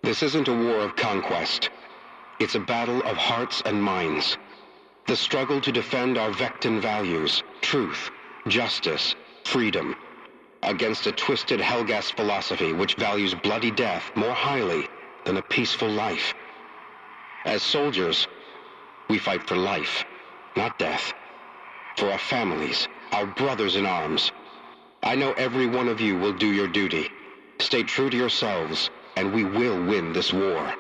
This isn't a war of conquest. It's a battle of hearts and minds. The struggle to defend our Vectan values, truth, justice, freedom, against a twisted Helghast philosophy which values bloody death more highly than a peaceful life. As soldiers, we fight for life, not death. For our families, our brothers in arms. I know every one of you will do your duty. Stay true to yourselves, and we will win this war.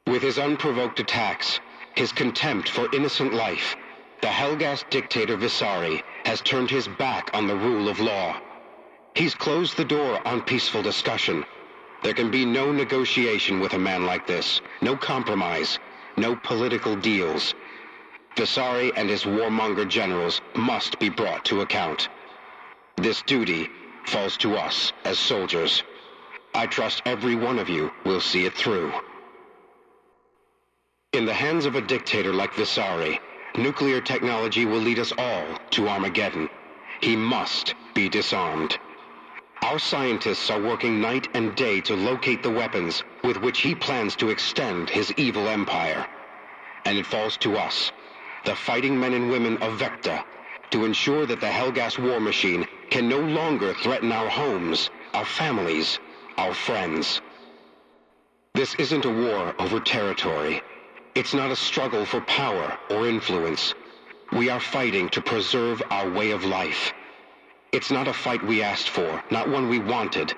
With his unprovoked attacks, his contempt for innocent life, the Helghast dictator Visari has turned his back on the rule of law. He's closed the door on peaceful discussion. There can be no negotiation with a man like this, no compromise, no political deals. Visari and his warmonger generals must be brought to account. This duty falls to us as soldiers. I trust every one of you will see it through. In the hands of a dictator like Visari, nuclear technology will lead us all to Armageddon. He must be disarmed. Our scientists are working night and day to locate the weapons with which he plans to extend his evil empire. And it falls to us, the fighting men and women of Vecta, to ensure that the Helghast war machine can no longer threaten our homes, our families, our friends. This isn't a war over territory. It's not a struggle for power or influence. We are fighting to preserve our way of life. It's not a fight we asked for, not one we wanted.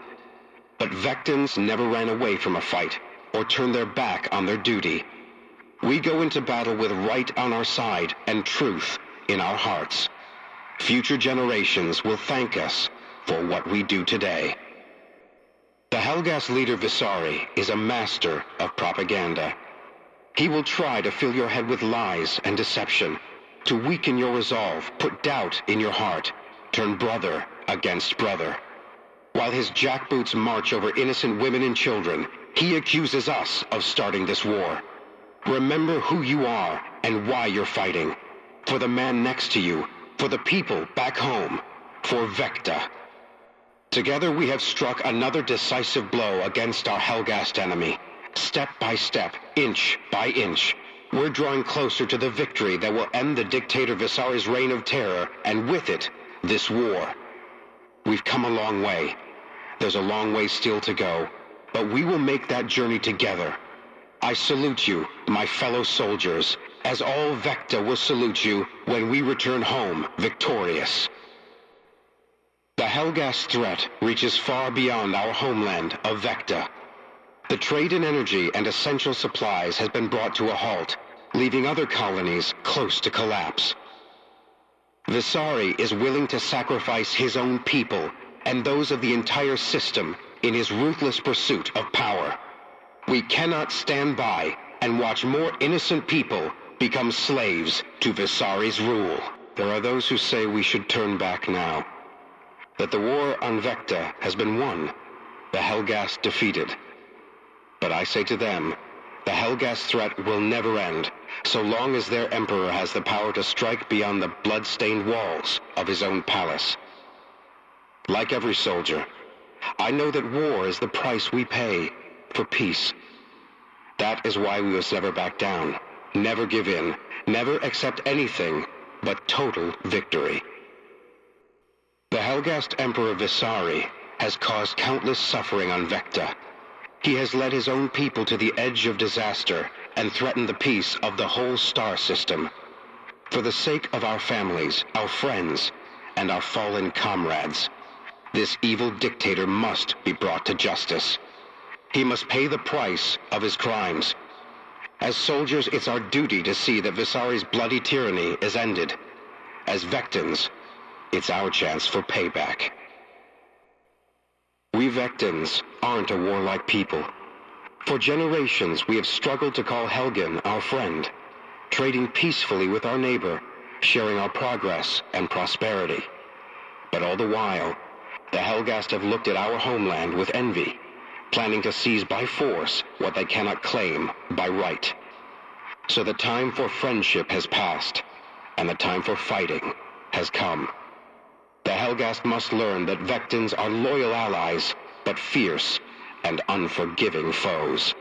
But Vectans never ran away from a fight or turned their back on their duty. We go into battle with right on our side and truth in our hearts. Future generations will thank us for what we do today. The Helghast leader Visari is a master of propaganda. He will try to fill your head with lies and deception, to weaken your resolve, put doubt in your heart, turn brother against brother. While his jackboots march over innocent women and children, he accuses us of starting this war. Remember who you are and why you're fighting. For the man next to you, for the people back home, for Vecta. Together we have struck another decisive blow against our Helghast enemy. Step by step, inch by inch, we're drawing closer to the victory that will end the dictator Visari's reign of terror, and with it, this war. We've come a long way. There's a long way still to go, but we will make that journey together. I salute you, my fellow soldiers, as all Vecta will salute you when we return home victorious. The Helghast threat reaches far beyond our homeland of Vecta. The trade in energy and essential supplies has been brought to a halt, leaving other colonies close to collapse. Visari is willing to sacrifice his own people and those of the entire system in his ruthless pursuit of power. We cannot stand by and watch more innocent people become slaves to Visari's rule. There are those who say we should turn back now, that the war on Vecta has been won, the Helghast defeated. But I say to them, the Helghast threat will never end, so long as their emperor has the power to strike beyond the blood-stained walls of his own palace. Like every soldier, I know that war is the price we pay for peace. That is why we must never back down, never give in, never accept anything but total victory. The Helghast Emperor Visari has caused countless suffering on Vecta. He has led his own people to the edge of disaster and threatened the peace of the whole star system. For the sake of our families, our friends, and our fallen comrades, this evil dictator must be brought to justice. He must pay the price of his crimes. As soldiers, it's our duty to see that Visari's bloody tyranny is ended. As Vectans, it's our chance for payback. We Vectans aren't a warlike people. For generations, we have struggled to call Helgen our friend, trading peacefully with our neighbor, sharing our progress and prosperity. But all the while, the Helghast have looked at our homeland with envy, planning to seize by force what they cannot claim by right. So the time for friendship has passed, and the time for fighting has come. The Helghast must learn that Vectans are loyal allies, but fierce, and unforgiving foes.